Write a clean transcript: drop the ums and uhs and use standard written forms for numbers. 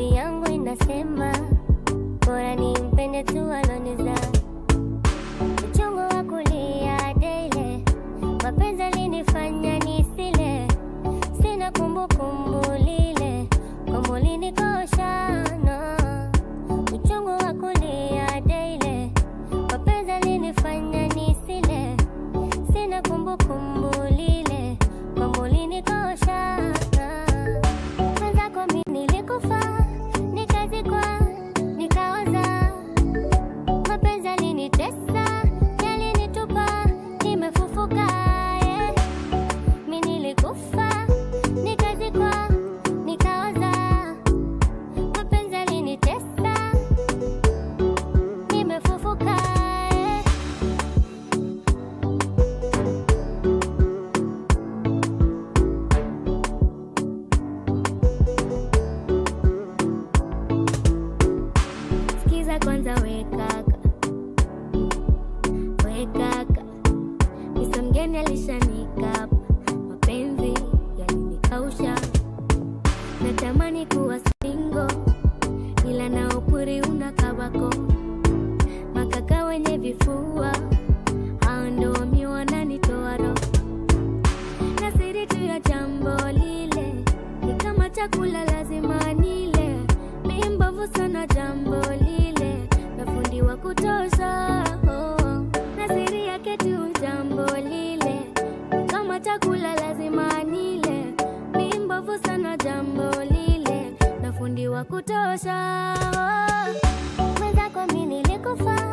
sauti yangu inasema bora nimpende tu alonizaa. Uchungu wa kulia daily, mapenzi yalinifanya nisile. Sina kumbukumbu lile, kwamba ulinikosha no. Uchungu wa kulia daily, mapenzi yalinifanya nisile. Sina kumbukumbu lile, kwamba ulinikosha no. Mwenzako mimi nilikufa, nikazikwa, nikaoza. Mapenzi yalinitesa, yalinitupa, nimefufuka yeah. Mimi nilikufa, nikazikwa, nikaoza. Mapenzi yalinitesa, nimefufuka yeah. Sikiza kwanza we kaka, we kaka, Mr. mgeni alishanika, mapenzi yalinikausha. Natamani kuwa single, ila na upuri unakabako. Makaka wenye vifua, hao ndo mi wananitoa roho. Na siri tu ya jambo lile, ni kama chakula lazima nile. Mi mbovu sana jambo lile, na fundi wa kutosha oh. Na siri yake tu jambo lile, ni kama chakula lazima nile. Mi mbovu sana jambo lile, na fundi wa kutosha oh. Mwenzako mimi nilikufa,